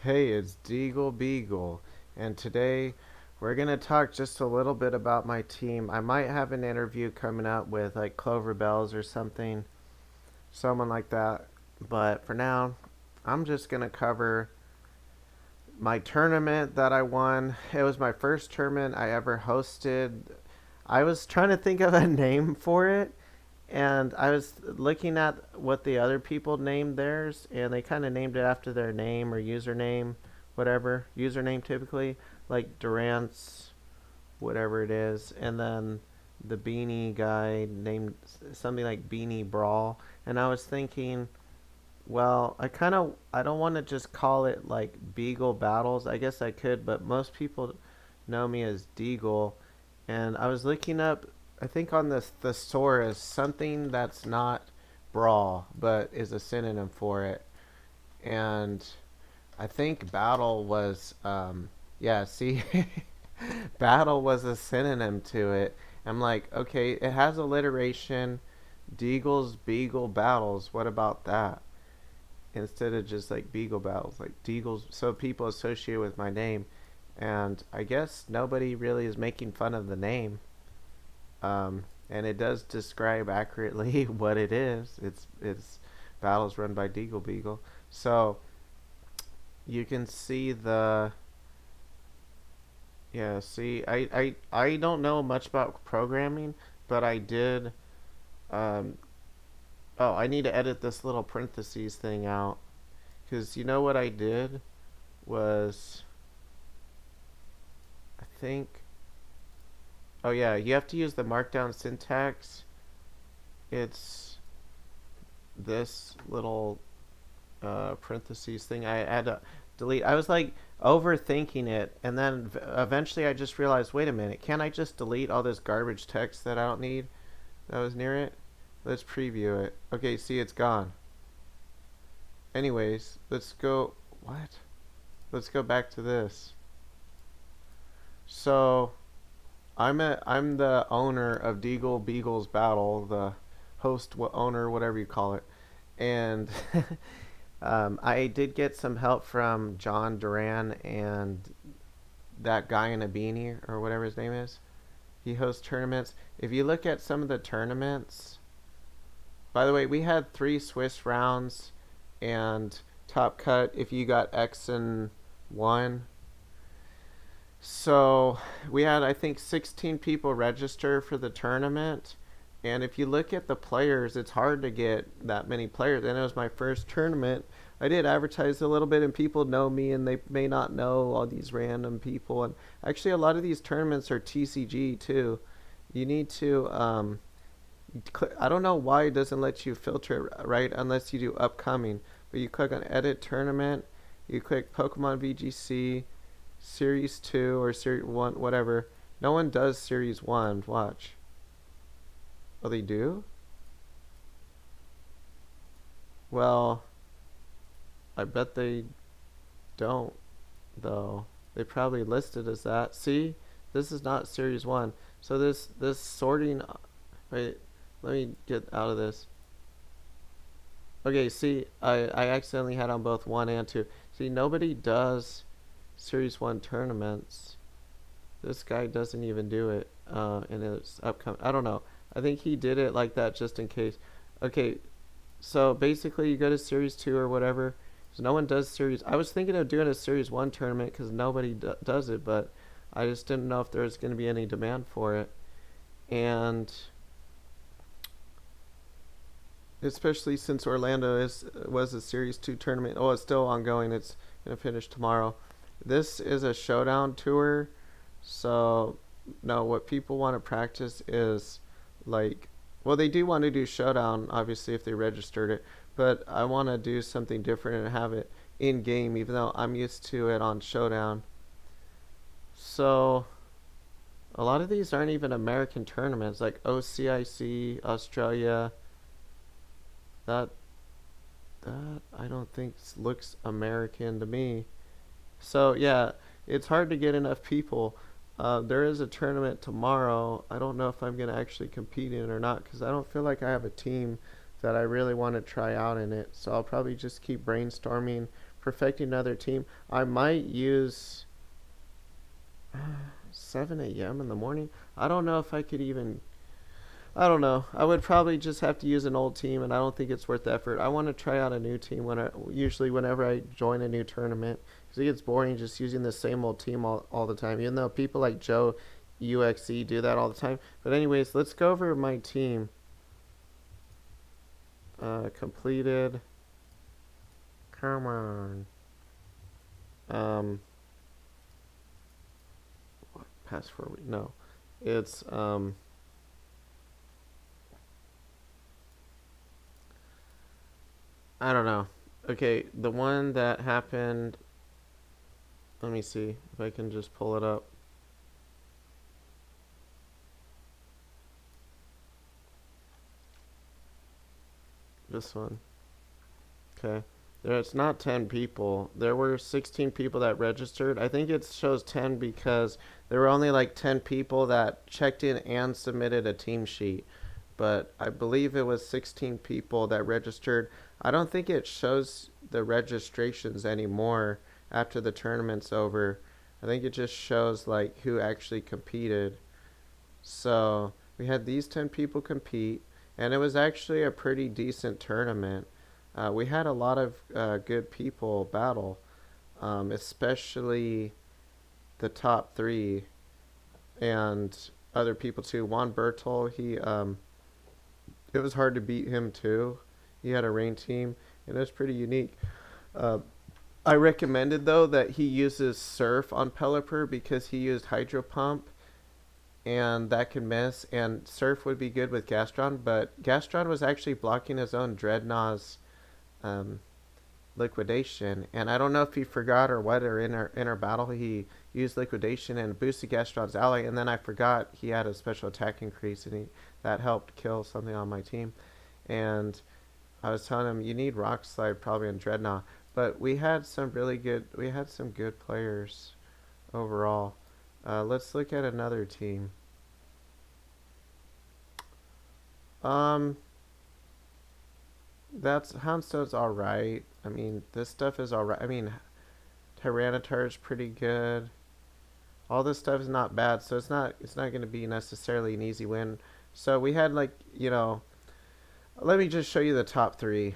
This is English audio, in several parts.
Hey, it's DeagleBeagle, and today we're gonna talk just a little bit about my team. I might have an interview coming up with like Clover Bells or something, someone like that. But for now, I'm just gonna cover my tournament that I won. It was my first tournament I ever hosted. I was trying to think of a name for it, and I was looking at what the other people named theirs, and they kind of named it after their name or username, whatever username typically, like Durant's, whatever it is, and then the beanie guy named something like Beanie Brawl, and I was thinking, well, I don't want to just call it like Beagle Battles. I guess I could, but most people know me as Deagle, and I was looking up. I think on the thesaurus something that's not brawl, but is a synonym for it, and I think battle was yeah. See, battle was a synonym to it. I'm like, okay, it has alliteration. Deagles, Beagle, battles. What about that? Instead of just like Beagle battles, like Deagles, so people associate with my name, and I guess nobody really is making fun of the name. And it does describe accurately what it is. It's battles run by DeagleBeagle. So you can see the yeah. See, I don't know much about programming, but I did. Um, oh, I need to edit this little parentheses thing out because you know what I did was I think. Oh yeah, you have to use the markdown syntax. It's this little parentheses thing. I had to delete. I was like overthinking it, and then eventually I just realized, wait a minute, can't I just delete all this garbage text that I don't need that was near it? Let's preview it. Okay, see, it's gone. Anyways, let's go. What? Let's go back to this. So I'm the owner of Deagle Beagle's Battle, the host, owner, whatever you call it, and I did get some help from John Duran and that guy in a beanie or whatever his name is. He hosts tournaments. If you look at some of the tournaments, by the way, we had 3 Swiss rounds and top cut if you got X and one. So we had, I think, 16 people register for the tournament. And if you look at the players, it's hard to get that many players. And it was my first tournament. I did advertise a little bit, and people know me, and they may not know all these random people. And actually, a lot of these tournaments are TCG too. You need to. I don't know why it doesn't let you filter it right unless you do upcoming. But you click on Edit Tournament. You click Pokemon VGC Series 2 or Series 1, whatever. No one does Series 1. Watch. Oh, they do? Well, I bet they don't, though. They probably listed as that. See? This is not Series 1. So this sorting. Wait, let me get out of this. Okay, see, I accidentally had on both 1 and 2. See, nobody does Series 1 tournaments. This guy doesn't even do it in his upcoming. I don't know. I think he did it like that just in case. Okay, so basically you go to Series 2 or whatever. So no one does Series. I was thinking of doing a Series 1 tournament because nobody does it, but I just didn't know if there was going to be any demand for it. And especially since Orlando was a Series 2 tournament. Oh, it's still ongoing. It's going to finish tomorrow. This is a showdown tour. So, no, what people want to practice is like, well, they do want to do showdown, obviously, if they registered it, but I want to do something different and have it in game, even though I'm used to it on showdown. So, a lot of these aren't even American tournaments, like OCIC, Australia. That that I don't think looks American to me. So yeah, it's hard to get enough people. There is a tournament tomorrow. I don't know if I'm gonna actually compete in it or not because I don't feel like I have a team that I really want to try out in it. So I'll probably just keep brainstorming perfecting another team. I might use 7 a.m. in the morning. I don't know if I could even. I don't know. I would probably just have to use an old team, and I don't think it's worth the effort. I want to try out a new team usually whenever I join a new tournament, because it gets boring just using the same old team all the time. Even though people like Joe UXE do that all the time. But anyways, let's go over my team. Completed. Come on. What past 4 weeks? No, it's I don't know. Okay, the one that happened. Let me see if I can just pull it up. This one. Okay. It's not 10 people. There were 16 people that registered. I think it shows 10 because there were only like 10 people that checked in and submitted a team sheet. But I believe it was 16 people that registered. I don't think it shows the registrations anymore after the tournament's over. I think it just shows like who actually competed. So we had these 10 people compete, and it was actually a pretty decent tournament. We had a lot of good people battle, especially the top three and other people too. Juan Bertol, it was hard to beat him too. He had a rain team, and it was pretty unique. Uh, I recommended though that he uses Surf on Pelipper because he used Hydro Pump, and that can miss. And Surf would be good with Gastron, but Gastron was actually blocking his own Dreadnaught's um, liquidation, and I don't know if he forgot or what, or in our battle he used liquidation and boosted Gastron's ally, and then I forgot he had a special attack increase, and that helped kill something on my team. And I was telling him you need Rock Slide probably in Dreadnought, but we had some good players overall. Let's look at another team. Um, that's Houndstone's all right. I mean, this stuff is all right. I mean, Tyranitar is pretty good. All this stuff is not bad, so it's not going to be necessarily an easy win. So we had like let me just show you the top three.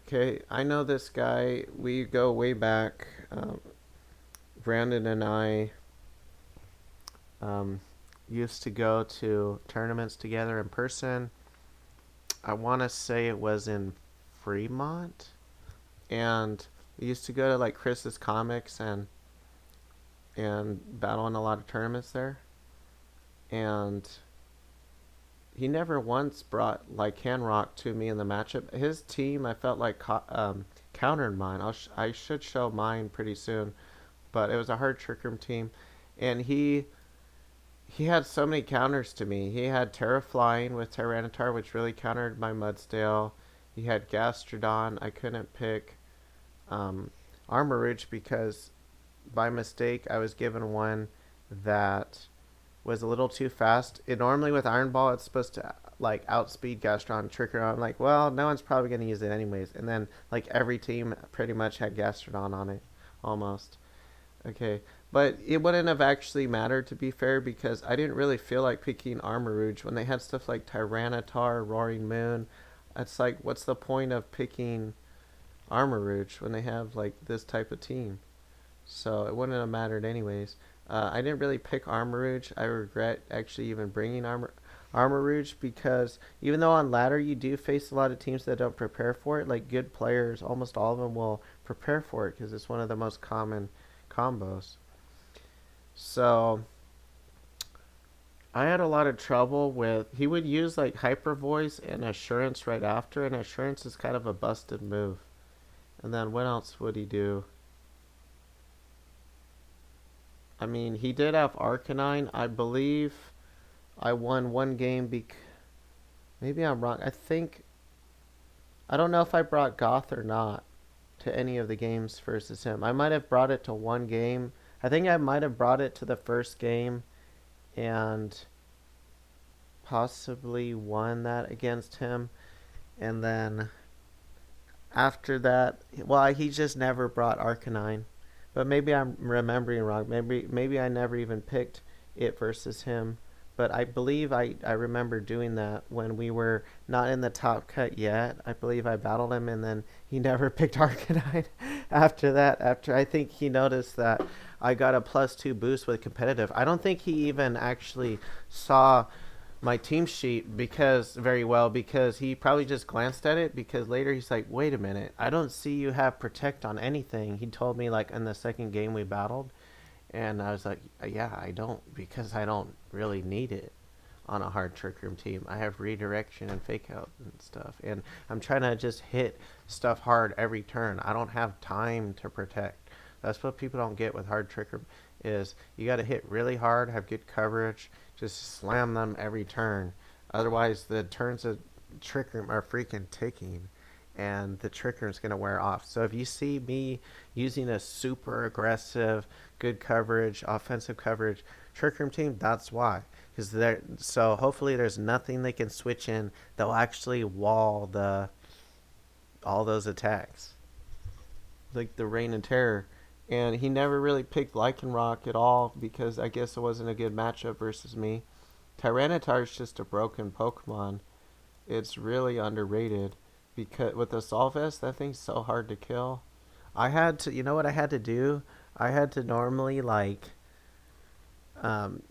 Okay, I know this guy. We go way back. Brandon and I used to go to tournaments together in person. I want to say it was in Fremont, and we used to go to like Chris's Comics and battle in a lot of tournaments there. And he never once brought like Handrock to me in the matchup. His team, I felt like countered mine. I should show mine pretty soon, but it was a hard trick room team, and he had so many counters to me. He had Terra Flying with Tyranitar, which really countered my Mudsdale. He had Gastrodon. I couldn't pick Armorage because by mistake I was given one that was a little too fast. Normally with Iron Ball it's supposed to like outspeed Gastrodon Trigger. I'm like, well, no one's probably going to use it anyways. And then like every team pretty much had Gastrodon on it, almost. Okay, but it wouldn't have actually mattered to be fair because I didn't really feel like picking Armorage when they had stuff like Tyranitar, Roaring Moon. It's like, what's the point of picking Armorage when they have like this type of team? So it wouldn't have mattered anyways. I didn't really pick Armorage. I regret actually even bringing Armorage because even though on ladder you do face a lot of teams that don't prepare for it, like good players, almost all of them will prepare for it because it's one of the most common combos. So I had a lot of trouble with. He would use like Hyper Voice and Assurance right after, and Assurance is kind of a busted move. And then what else would he do? I mean, he did have Arcanine. I believe I won one game maybe I'm wrong. I don't know if I brought Goth or not to any of the games versus him. I might have brought it to one game. I think I might have brought it to the first game and possibly won that against him. And then after that, well, he just never brought Arcanine. But maybe I'm remembering wrong. Maybe I never even picked it versus him. But I believe I remember doing that when we were not in the top cut yet. I believe I battled him and then he never picked Arcanine after that. After I think he noticed that I got a +2 boost with competitive. I don't think he even actually saw my team sheet because he probably just glanced at it because later he's like, wait a minute, I don't see you have protect on anything. He told me like in the second game we battled, and I was like, yeah, I don't, because I don't really need it on a hard trick room team. I have redirection and fake out and stuff, and I'm trying to just hit stuff hard every turn. I don't have time to protect. That's what people don't get with hard trick room, is you got to hit really hard, have good coverage, just slam them every turn. Otherwise, the turns of trick room are freaking ticking, and the trick room is going to wear off. So if you see me using a super aggressive, good coverage, offensive coverage trick room team, that's why. Because there, so hopefully there's nothing they can switch in that will actually wall the all those attacks, like the Rain and Terror. And he never really picked Lycanroc at all because I guess it wasn't a good matchup versus me. Tyranitar is just a broken Pokemon. It's really underrated because with the Solvest, that thing's so hard to kill. I had to, you know what I had to do? I had to normally um,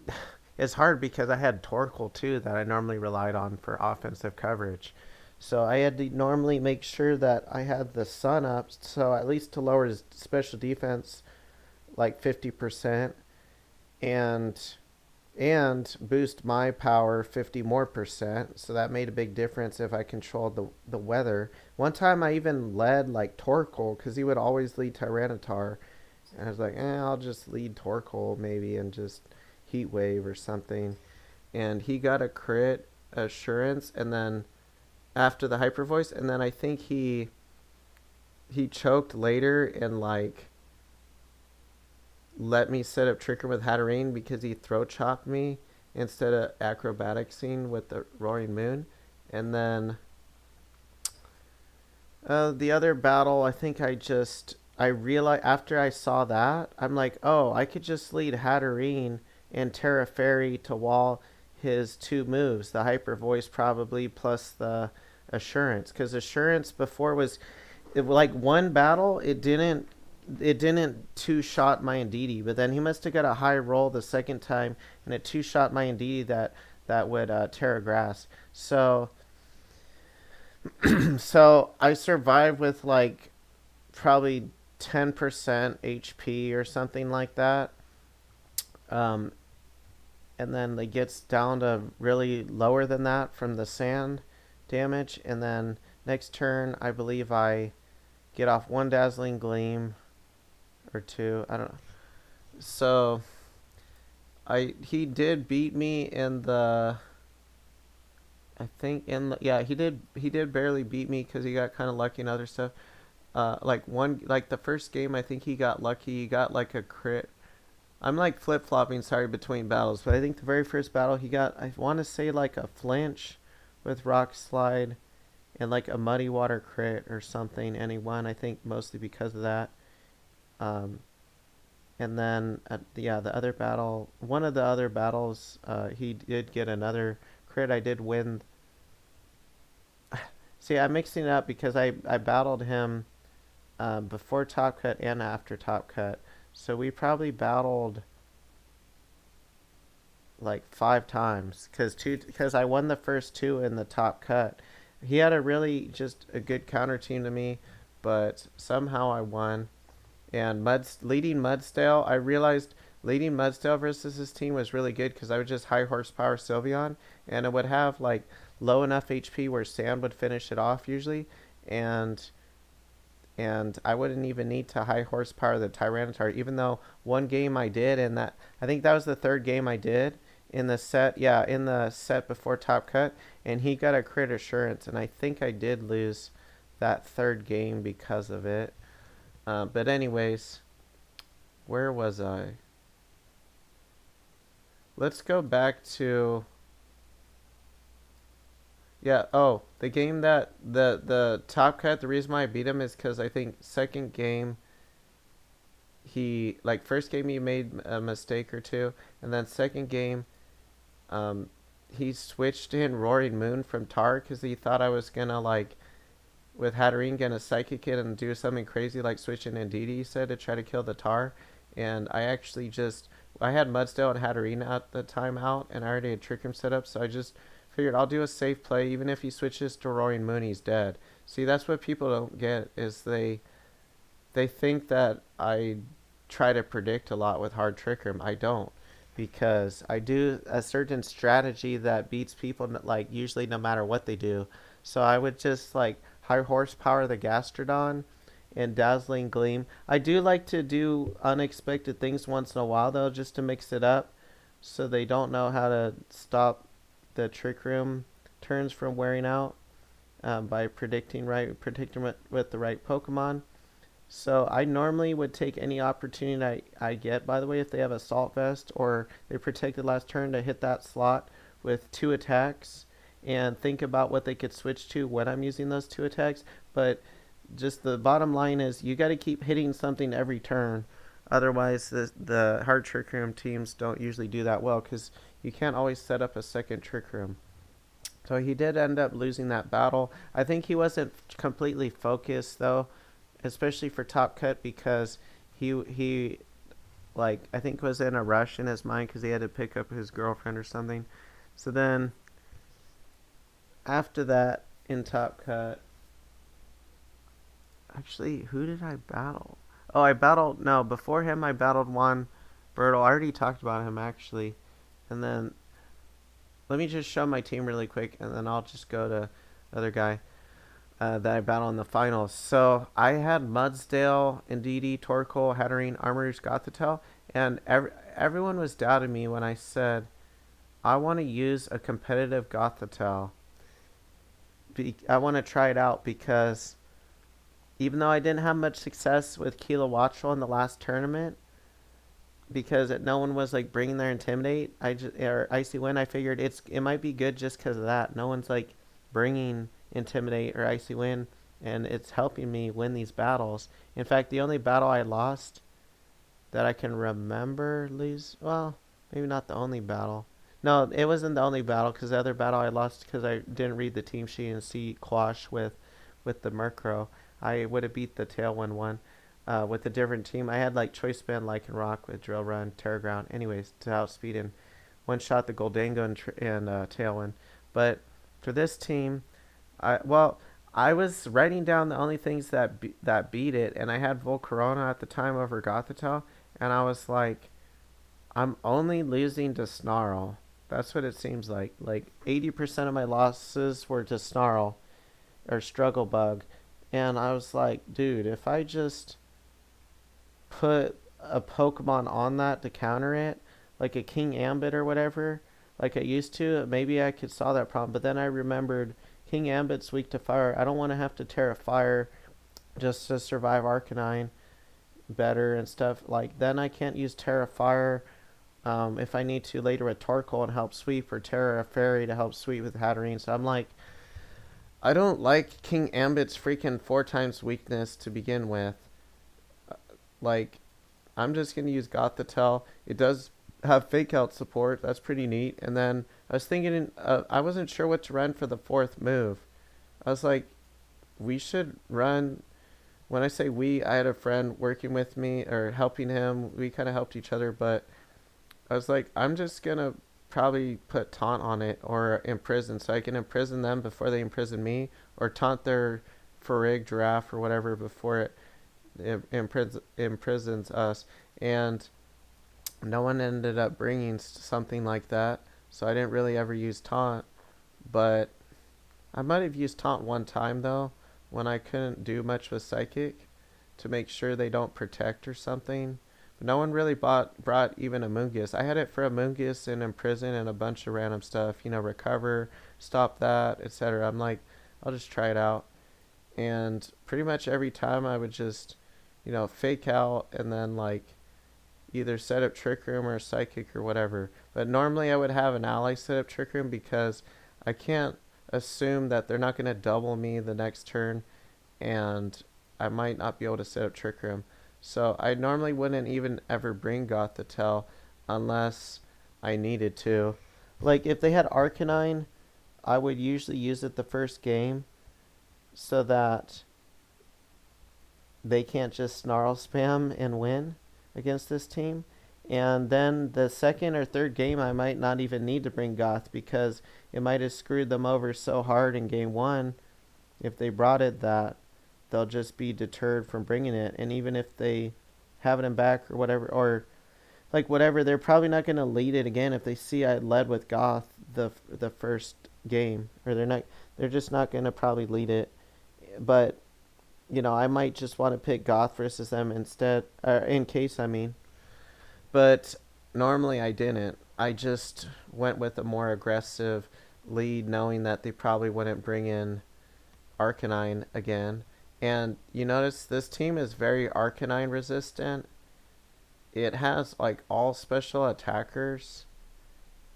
it's hard because I had Torkoal too that I normally relied on for offensive coverage. So I had to normally make sure that I had the sun up, so at least to lower his special defense like 50%, and boost my power 50 more percent. So that made a big difference if I controlled the weather. One time I even led like Torkoal because he would always lead Tyranitar. And I was like, I'll just lead Torkoal maybe and just Heat Wave or something. And he got a crit assurance and then after the Hyper Voice, and then I think he choked later and like let me set up Trick Room with Hatterene because he throat chopped me instead of acrobatic scene with the Roaring Moon. And then the other battle, I think I realized after I saw that, I'm like, oh, I could just lead Hatterene and Terra Fairy to wall his two moves, the Hyper Voice probably plus the Assurance, because Assurance before was like one battle, it didn't two-shot my Indeedee, but then he must have got a high roll the second time, and it two-shot my Indeedee that would Terra Grass. So, so I survived with like probably 10% HP or something like that. Um, and then it gets down to really lower than that from the sand damage, and then next turn I believe I get off one Dazzling Gleam or two. I don't know. So he did beat me in the. I think in the, yeah, he did barely beat me because he got kind of lucky and other stuff. Like the first game I think he got lucky. He got like a crit. I'm like flip flopping, sorry, between battles, but I think the very first battle he got, I want to say like a flinch with Rock Slide and like a Muddy Water crit or something, and he won, I think, mostly because of that. Um, and then, the other battle, one of the other battles, he did get another crit. I did win. See, I'm mixing it up because I battled him before Top Cut and after Top Cut. So we probably battled like 5 times because I won the first two in the Top Cut. He had a really just a good counter team to me, but somehow I won. And leading Mudstale, I realized leading Mudstale versus his team was really good because I would just high horsepower Sylveon, and it would have like low enough HP where Sand would finish it off usually, and I wouldn't even need to high horsepower the Tyranitar, even though one game I did, and that I think that was the third game I did in the set, yeah, in the set before Top Cut, and he got a crit assurance, and I think I did lose that third game because of it. But anyways, where was I? Let's go back to, Yeah. Oh, the game that the top cut. The reason why I beat him is because I think second game he like first game he made a mistake or two, and then second game um he switched in Roaring Moon from Tar because he thought I was gonna like with Hatterene gonna psychic it and do something crazy like switching in DD, he said, to try to kill the Tar. And I actually just I had Mudsdale and Hatterene at the time out, and I already had Trick Room set up, so I just figured I'll do a safe play. Even if he switches to Roaring Moon, he's dead. See, that's what people don't get is they think that I try to predict a lot with hard Trick Room. I don't, because I do a certain strategy that beats people like usually no matter what they do. So I would just like high horsepower the Gastrodon and Dazzling Gleam. I do like to do unexpected things once in a while though, just to mix it up, so they don't know how to stop the Trick Room turns from wearing out by predicting with the right Pokemon. So I normally would take any opportunity I get, by the way, if they have Assault Vest or they protected last turn, to hit that slot with two attacks and think about what they could switch to when I'm using those two attacks. But just the bottom line is you got to keep hitting something every turn. Otherwise, the hard Trick Room teams don't usually do that well because you can't always set up a second Trick Room. So he did end up losing that battle. I think he wasn't completely focused though, especially for Top Cut, because he like I think was in a rush in his mind because he had to pick up his girlfriend or something. So then after that in Top Cut, actually, who did I battle? Oh, I battled no before him. I battled one Birtle. I already talked about him actually, and then let me just show my team really quick, and then I'll just go to the other guy that I battled in the finals. So I had Mudsdale, Indeedee, Torkoal, Hatterene, Armorers, Gothitelle, and everyone was doubting me when I said I want to use a competitive Gothitelle. I want to try it out because even though I didn't have much success with Kilowattrel in the last tournament, because no one was like bringing their Intimidate, or Icy Wind, I figured it might be good just because of that. No one's like bringing Intimidate or Icy Wind, and it's helping me win these battles. In fact, the only battle I lost that I can remember lose, well, maybe not the only battle. No, it wasn't the only battle because the other battle I lost because I didn't read the team sheet and see Quash with the Murkrow. I would have beat the Tailwind one with a different team. I had like Choice Band, Lycan Rock with Drill Run, Terra Ground. Anyways, to outspeed and one shot the Goldango and Tailwind. But for this team, I was writing down the only things that beat it, and I had Volcarona at the time over Gothitelle, and I was like, I'm only losing to Snarl. That's what it seems like. Like 80% of my losses were to Snarl or Struggle Bug, and I was like, dude, if I just put a Pokemon on that to counter it, like a King Ambit or whatever, like I used to, maybe I could solve that problem. But then I remembered King Ambit's weak to fire. I don't want to have to Terra Fire just to survive Arcanine better and stuff. Like then I can't use Terra Fire if I need to later with Torkoal and help sweep, or Terra Fairy to help sweep with Hatterene. So I'm like, I don't like King Ambit's freaking 4 times weakness to begin with. Like, I'm just going to use Gothitelle. It does have Fake Out support. That's pretty neat. And then I was thinking, I wasn't sure what to run for the fourth move. I was like, we should run. When I say we, I had a friend working with me or helping him. We kind of helped each other, but I was like, I'm just going to probably put Taunt on it or Imprison so I can imprison them before they imprison me, or taunt their Farig Giraffe or whatever before it imprisons us. And no one ended up bringing something like that, so I didn't really ever use Taunt. But I might have used Taunt one time though, when I couldn't do much with Psychic, to make sure they don't protect or something. But no one really brought even a Moongus. I had it for a Moongus and Imprison and a bunch of random stuff. Recover, stop that, etc. I'm like, I'll just try it out. And pretty much every time I would just, fake out and then like either set up Trick Room or Psychic or whatever. But normally I would have an ally set up Trick Room because I can't assume that they're not going to double me the next turn, and I might not be able to set up Trick Room. So I normally wouldn't even ever bring Gothitelle unless I needed to. Like if they had Arcanine, I would usually use it the first game so that they can't just snarl spam and win against this team. And then the second or third game, I might not even need to bring Goth because it might have screwed them over so hard in game one if they brought it that they'll just be deterred from bringing it. And even if they have it in back or whatever, or like whatever, they're probably not going to lead it again if they see I led with Goth the first game, or they're just not going to probably lead it. But I might just want to pick Goth versus them instead, in case I mean. But normally I didn't. I just went with a more aggressive lead, knowing that they probably wouldn't bring in Arcanine again. And you notice this team is very Arcanine resistant. It has like all special attackers.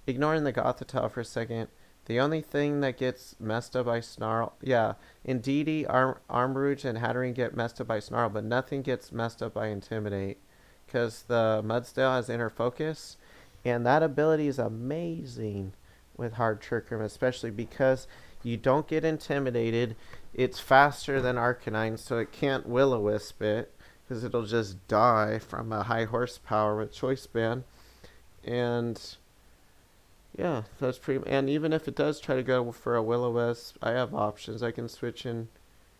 Ignoring the Gothitelle for a second, the only thing that gets messed up by Snarl, yeah, Indeedee, Armarouge, and Hatterene get messed up by Snarl, but nothing gets messed up by Intimidate, because the Mudsdale has Inner Focus, and that ability is amazing with Hard Trick Room, especially because you don't get intimidated. It's faster than Arcanine, so it can't Will-O-Wisp it, because it'll just die from a high horsepower with Choice Band. And yeah, that's pretty. And even if it does try to go for a Will-O-Wisp, I have options. I can switch in.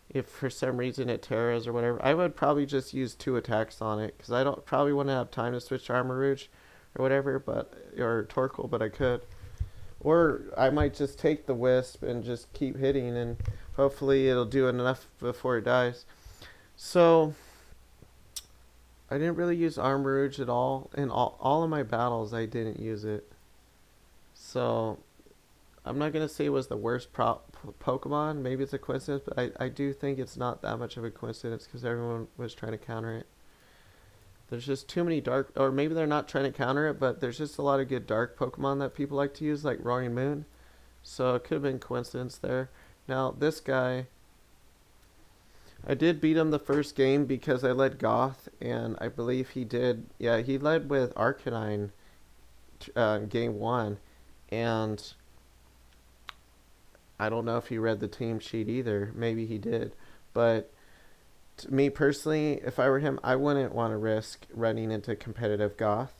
If for some reason it tears or whatever, I would probably just use 2 attacks on it because I don't probably wouldn't have time to switch to Armarouge or whatever, or Torkoal, but I could. Or I might just take the Wisp and just keep hitting, and hopefully it'll do enough before it dies. So I didn't really use Armarouge at all. In all of my battles, I didn't use it. So I'm not going to say it was the worst Pokemon. Maybe it's a coincidence, but I do think it's not that much of a coincidence because everyone was trying to counter it. There's just too many dark, or maybe they're not trying to counter it, but there's just a lot of good dark Pokemon that people like to use, like Roaring Moon. So it could have been coincidence there. Now, this guy, I did beat him the first game because I led Goth, and I believe he did. Yeah, he led with Arcanine game 1, and I don't know if he read the team sheet either. Maybe he did. But to me personally, if I were him, I wouldn't want to risk running into competitive Goth.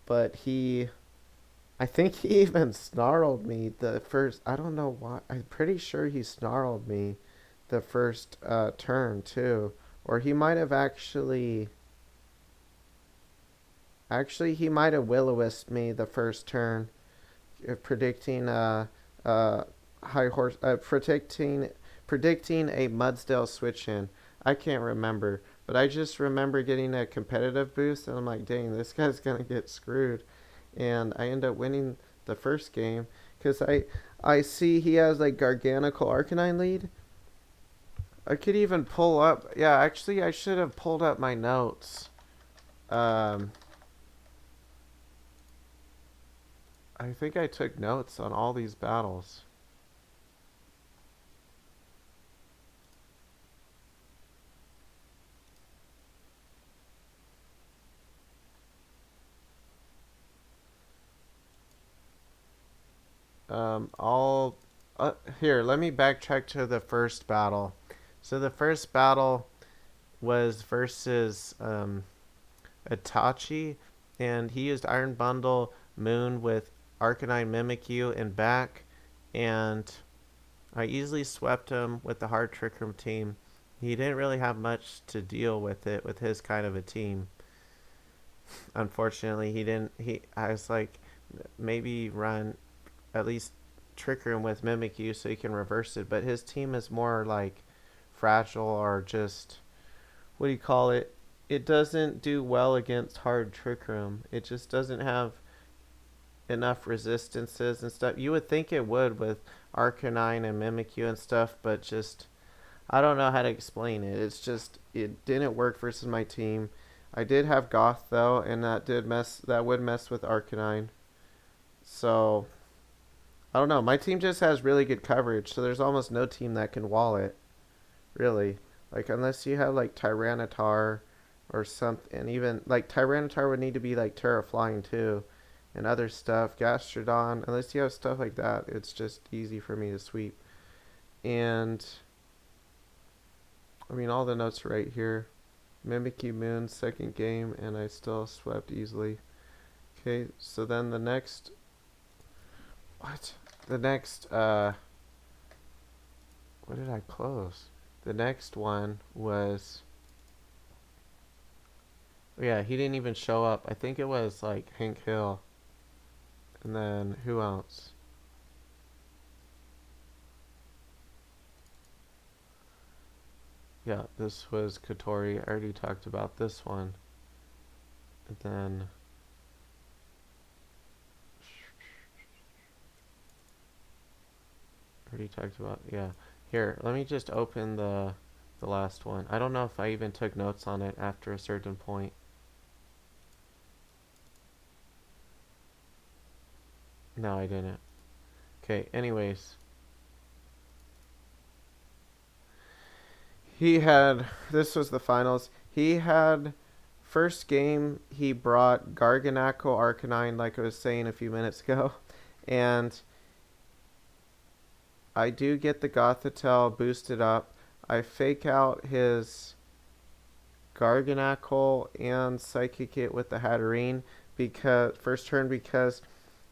But I think he even snarled me the first, I don't know why. I'm pretty sure he snarled me the first turn too. Or he might have actually he might have Will-O-Wisped me the first turn, predicting high horse predicting a Mudsdale switch in. I can't remember, but I just remember getting a competitive boost, and I'm like, dang, this guy's gonna get screwed. And I end up winning the first game because I see he has like Gargantical Arcanine lead. I could even pull up. Yeah, actually, I should have pulled up my notes. I think I took notes on all these battles. I'll here. Let me backtrack to the first battle. So the first battle was versus Itachi, and he used Iron Bundle Moon with Arcanine Mimikyu and back, and I easily swept him with the Hard Trick Room team. He didn't really have much to deal with it with his kind of a team. Unfortunately, he didn't. I was like, maybe run at least Trick Room with Mimikyu so he can reverse it. But his team is more like fragile, or just, what do you call it? It doesn't do well against Hard Trick Room. It just doesn't have enough resistances and stuff. You would think it would with Arcanine and Mimikyu and stuff, but just, I don't know how to explain it. It's just, it didn't work versus my team. I did have Goth though, and that would mess with Arcanine. So I don't know. My team just has really good coverage, so there's almost no team that can wall it, really. Like, unless you have, like, Tyranitar or something. And even, like, Tyranitar would need to be, like, Terra Flying, too. And other stuff. Gastrodon. Unless you have stuff like that, it's just easy for me to sweep. And, I mean, all the notes are right here. Mimikyu Moon, second game, and I still swept easily. Okay, so then the next... What? The next, what did I close? The next one was... Yeah, he didn't even show up. I think it was, like, Hank Hill. And then, who else? Yeah, this was Kotori. I already talked about this one. And then... already talked about, yeah. Here, let me just open the last one. I don't know if I even took notes on it after a certain point. No, I didn't. Okay, anyways. He had, this was the finals. He had, first game, he brought Garganacl Arcanine, like I was saying a few minutes ago. And I do get the Gothitelle boosted up. I fake out his Garganacl and Psychic it with the Hatterene because first turn, because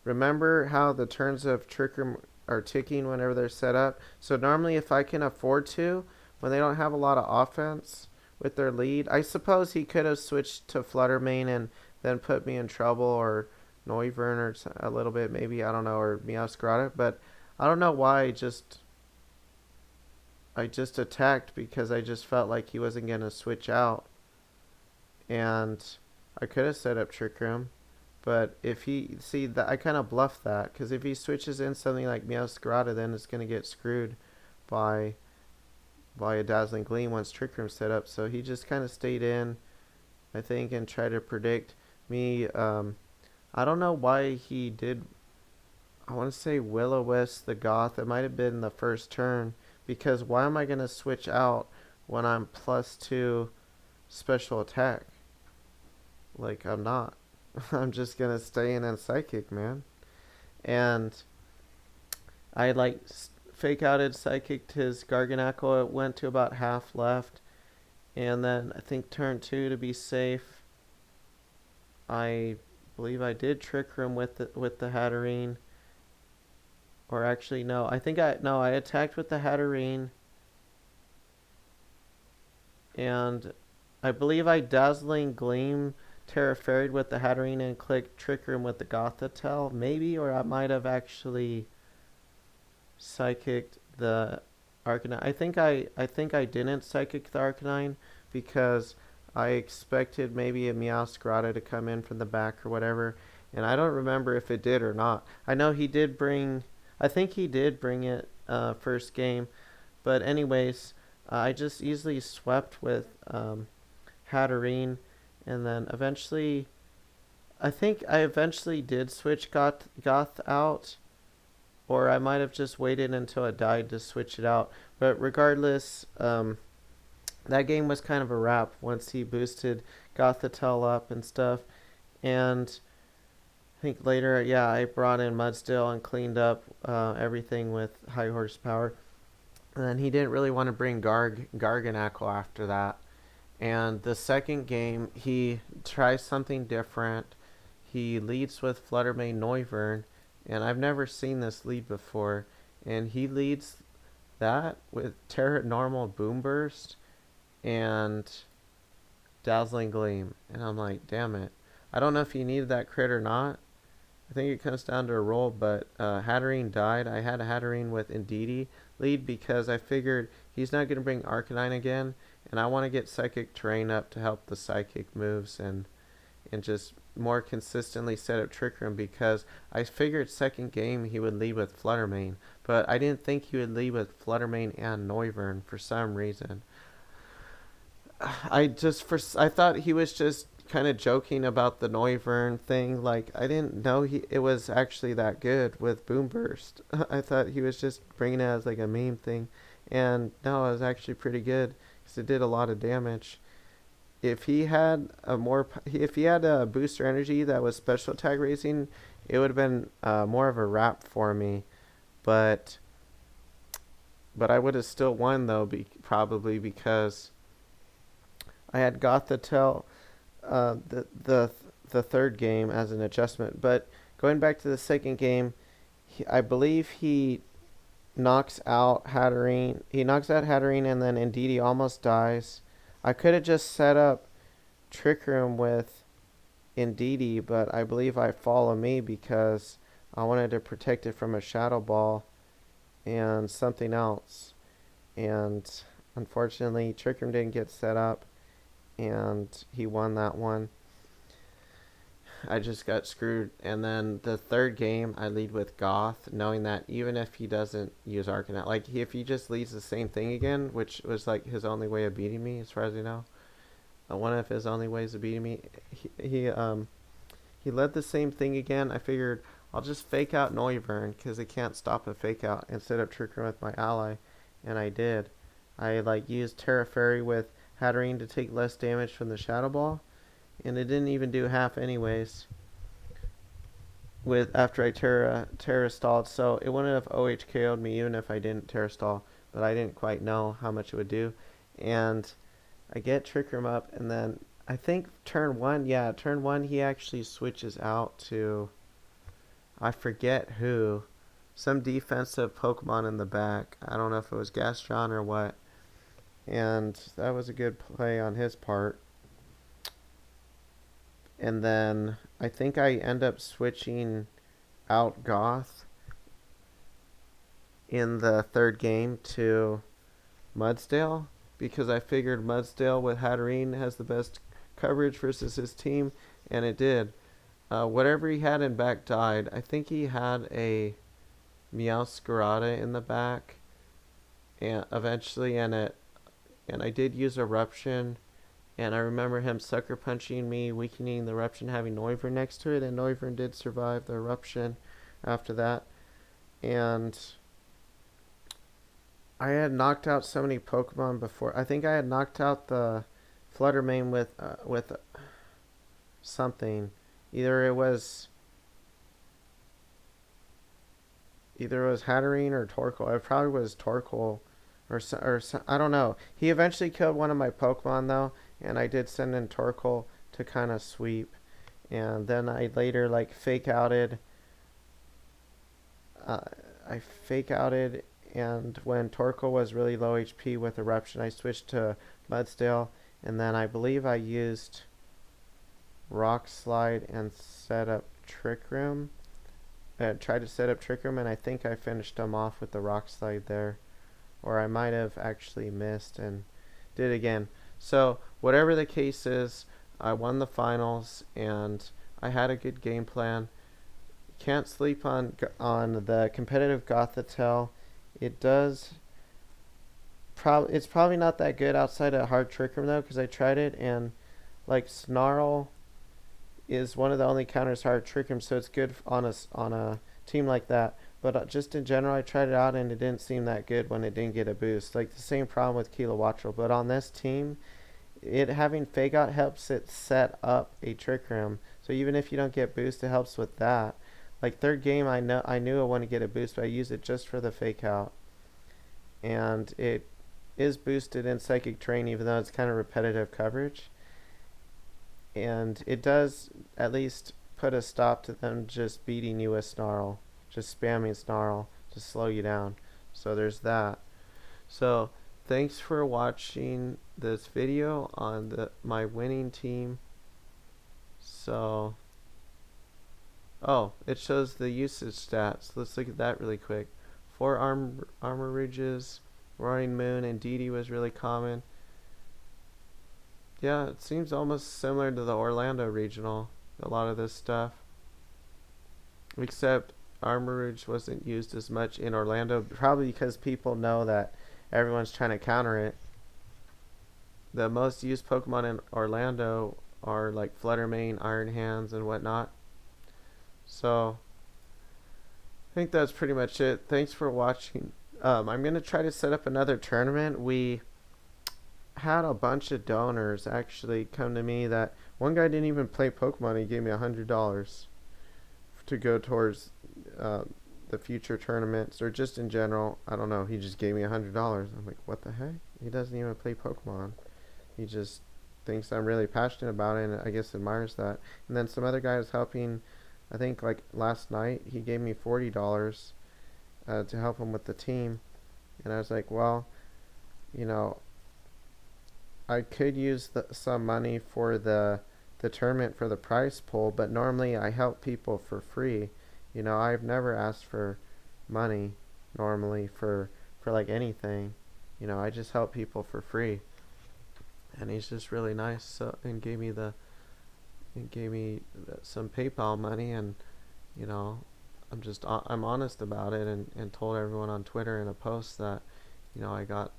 remember how the turns of Trick Room are ticking whenever they're set up. So normally if I can afford to, when they don't have a lot of offense with their lead, I suppose he could have switched to Fluttermane and then put me in trouble, or Noivern or a little bit maybe, I don't know, or Meowscarada, but I don't know why I just attacked, because I just felt like he wasn't going to switch out. And I could have set up Trick Room, but if he, see, that I kind of bluffed that, because if he switches in something like Meowscarada, then it's going to get screwed by a Dazzling Gleam once Trick Room's set up. So he just kind of stayed in, I think, and tried to predict me. I don't know why he did, I want to say Will-O-Wisp the Goth. It might have been the first turn, because why am I going to switch out when I'm +2 special attack? Like, I'm not. I'm just going to stay in and Psychic, man. And I, like, fake outed Psychic his Garganacl. It went to about half left. And then I think turn 2, to be safe, I believe I did Trick Room with the Hatterene. Or actually, no. I think I attacked with the Hatterene. And I believe I Dazzling Gleam Terra Fairyed with the Hatterene and clicked Trick Room with the Gothitelle, maybe, or I might have actually Psychicked the Arcanine. I think I didn't Psychic the Arcanine, because I expected maybe a Meowscarada to come in from the back or whatever, and I don't remember if it did or not. I know he did bring, I think he did bring it first game, but anyways, I just easily swept with Hatterene. And then eventually, I think I eventually did switch Goth out, or I might have just waited until it died to switch it out. But regardless, that game was kind of a wrap once he boosted Gothitelle up and stuff. And I think later, yeah, I brought in Mudstill and cleaned up everything with high horsepower. And then he didn't really want to bring Garganacl after that. And the second game, he tries something different. He leads with Fluttermane Noivern, and I've never seen this lead before. And he leads that with Normal Boomburst and Dazzling Gleam. And I'm like, damn it. I don't know if he needed that crit or not. I think it comes down to a roll, but Hatterene died. I had a Hatterene with Indeedee lead, because I figured he's not going to bring Arcanine again, and I want to get Psychic Terrain up to help the Psychic moves and just more consistently set up Trick Room, because I figured second game he would lead with Fluttermane, but I didn't think he would lead with Fluttermane and Noivern for some reason. I thought he was just kind of joking about the Noivern thing. Like, I didn't know it was actually that good with Boom Burst. I thought he was just bringing it as like a meme thing, and no, it was actually pretty good because it did a lot of damage. If he had if he had a booster energy that was special attack raising, it would have been more of a wrap for me. But I would have still won though, probably because I had Gothitelle the third game as an adjustment. But going back to the second game, I believe he knocks out Hatterene. He knocks out Hatterene, and then Indeedee almost dies. I could have just set up Trick Room with Indeedee, but I believe I follow me because I wanted to protect it from a Shadow Ball and something else. And unfortunately, Trick Room didn't get set up, and he won that one. I just got screwed. And then the third game, I lead with Goth, knowing that even if he doesn't use Arcanet, like if he just leads the same thing again, which was like his only way of beating me, as far as I know, one of his only ways of beating me, he led the same thing again. I figured I'll just fake out Noivern because it can't stop a fake out and set up Trick Room with my ally, and I did. I like used Terra Fairy with Hatterene to take less damage from the Shadow Ball, and it didn't even do half anyways with after I Terra stalled, so it wouldn't have OHKO'd me even if I didn't Terra stall, but I didn't quite know how much it would do. And I get Trick Room up, and then I think turn one he actually switches out to, I forget who, some defensive Pokemon in the back. I don't know if it was Gastron or what, and that was a good play on his part. And then I think I end up switching out Goth in the third game to Mudsdale because I figured Mudsdale with Hatterene has the best coverage versus his team, and it did. Whatever he had in back died. I think he had a Meowscarada in the back, and eventually, and I did use Eruption. And I remember him sucker punching me, weakening the Eruption, having Noivern next to it, and Noivern did survive the Eruption after that. And I had knocked out so many Pokemon before. I think I had knocked out the Fluttermane with something. Either it was Hatterene or Torkoal. It probably was Torkoal. Or I don't know. He eventually killed one of my Pokemon though, and I did send in Torkoal to kind of sweep. And then I later like fake outed. I fake outed, and when Torkoal was really low HP with Eruption, I switched to Mudsdale, and then I believe I used Rock Slide and set up Trick Room. Tried to set up Trick Room, and I think I finished him off with the Rock Slide there. Or I might have actually missed and did it again. So whatever the case is, I won the finals, and I had a good game plan. Can't sleep on the competitive Gothitelle. It does. It's probably not that good outside of Hard Trick Room though, because I tried it, and like Snarl is one of the only counters Hard Trick Room, so it's good on a team like that. But just in general, I tried it out, and it didn't seem that good when it didn't get a boost. Like the same problem with Kilowattrel. But on this team, it having Fake Out helps it set up a Trick Room. So even if you don't get boost, it helps with that. Like third game, I knew I want to get a boost, but I used it just for the Fake Out. And it is boosted in Psychic Terrain, even though it's kind of repetitive coverage. And it does at least put a stop to them just beating you with Snarl. Just spamming Snarl to slow you down. So there's that. So thanks for watching this video on my winning team. So it shows the usage stats. Let's look at that really quick. 4 armor ridges, Roaring Moon, and Indeedee was really common. Yeah, it seems almost similar to the Orlando regional, a lot of this stuff, except Armor Ridge wasn't used as much in Orlando, probably because people know that everyone's trying to counter it. The most used Pokemon in Orlando are like Fluttermane, Iron Hands, and whatnot. So I think that's pretty much it. Thanks for watching. I'm going to try to set up another tournament. We had a bunch of donors actually come to me that one guy didn't even play Pokemon. He gave me $100 to go towards uh, the future tournaments or just in general. I don't know. He just gave me $100. I'm like, what the heck? He doesn't even play Pokemon. He just thinks I'm really passionate about it, and I guess admires that. And then some other guy was helping. I think like last night he gave me $40 to help him with the team, and I was like, well, you know, I could use some money for the tournament for the prize pool, but normally I help people for free. You know, I've never asked for money normally for like anything. You know, I just help people for free. And he's just really nice, and gave me some PayPal money, and you know, I'm honest about it, and told everyone on Twitter in a post that, you know, I got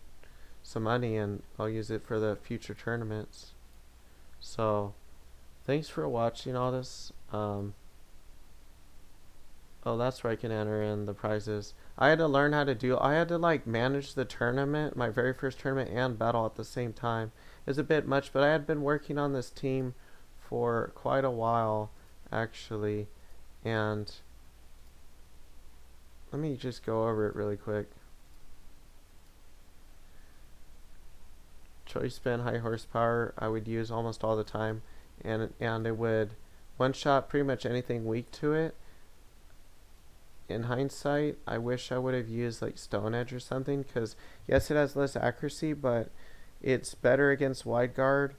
some money and I'll use it for the future tournaments. So thanks for watching all this. Oh, that's where I can enter in the prizes. I had to learn how to I had to like manage the tournament, my very first tournament, and battle at the same time. It was a bit much, but I had been working on this team for quite a while, actually. And let me just go over it really quick. Choice spin, high horsepower, I would use almost all the time, and it would one shot pretty much anything weak to it. In hindsight, I wish I would have used like Stone Edge or something, because yes, it has less accuracy, but it's better against wide guard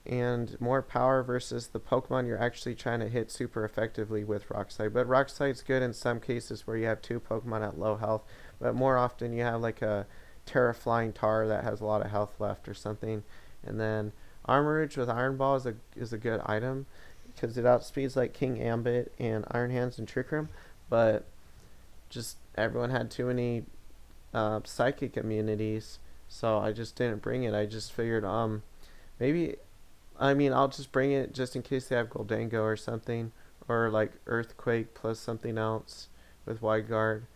and more power versus the Pokemon you're actually trying to hit super effectively with Rock Slide. But Rock Slide's good in some cases where you have two Pokemon at low health, but more often you have like a Terra Flying Tar that has a lot of health left or something. And then Armorage with Iron Ball is a good item because it outspeeds like King Ambit and Iron Hands and Trick Room, but just everyone had too many psychic immunities, so I just didn't bring it. I just figured maybe, I mean, I'll just bring it just in case they have Goldango or something, or like Earthquake plus something else with Wide Guard,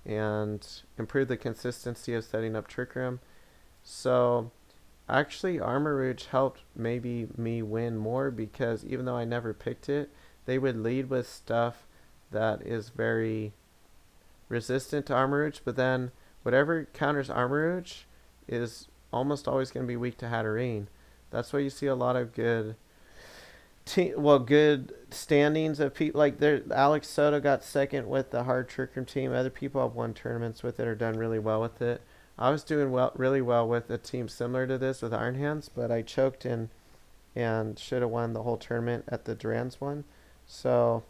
and improve the consistency of setting up Trick Room. So actually Armorage helped maybe me win more, because even though I never picked it, they would lead with stuff that is very resistant to Armorage, but then whatever counters Armorage is almost always going to be weak to Hatterene. That's why you see a lot of good good standings of people. Like there, Alex Soto got second with the hard Trick Room team. Other people have won tournaments with it or done really well with it. I was doing really well with a team similar to this with Iron Hands, but I choked in and should have won the whole tournament at the Durans one. So,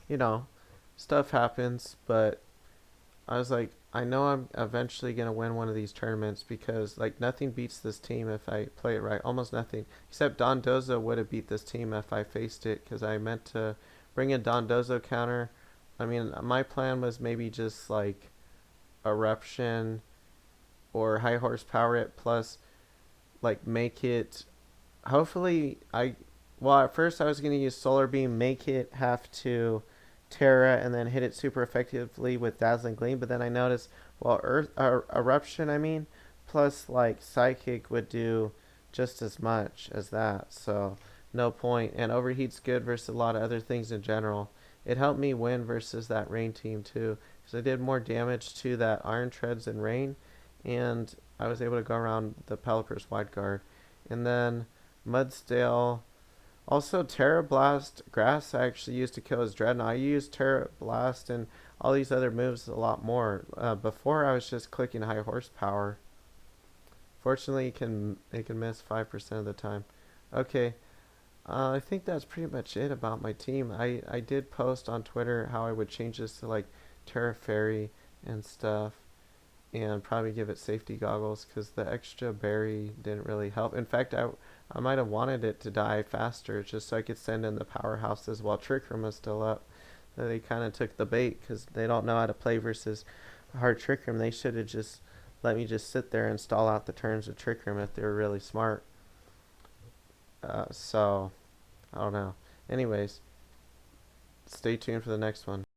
you know, stuff happens, but I was like, I know I'm eventually going to win one of these tournaments, because like nothing beats this team if I play it right. Almost nothing. Except Dondozo would have beat this team if I faced it, because I meant to bring a Dondozo counter. I mean, my plan was maybe just like Eruption or high horsepower it, plus like make it, hopefully well, at first I was going to use Solar Beam, make it have to Terra, and then hit it super effectively with Dazzling Gleam. But then I noticed, well, Eruption, I mean, plus like Psychic would do just as much as that, so no point. And Overheat's good versus a lot of other things in general. It helped me win versus that Rain team too, because I did more damage to that Iron Treads and Rain, and I was able to go around the Pelipper's Wide Guard. And then Mudsdale, also Terra Blast Grass I actually used to kill his Dreadnought. I used Terra Blast and all these other moves a lot more. Before I was just clicking high horsepower. Fortunately, it can miss 5% of the time. Okay, I think that's pretty much it about my team. I did post on Twitter how I would change this to like Terra Fairy and stuff, and probably give it safety goggles, because the extra berry didn't really help. In fact, I might have wanted it to die faster just so I could send in the powerhouses while Trick Room was still up. They kind of took the bait because they don't know how to play versus hard Trick Room. They should have just let me just sit there and stall out the turns of Trick Room if they were really smart. So I don't know. Anyways, stay tuned for the next one.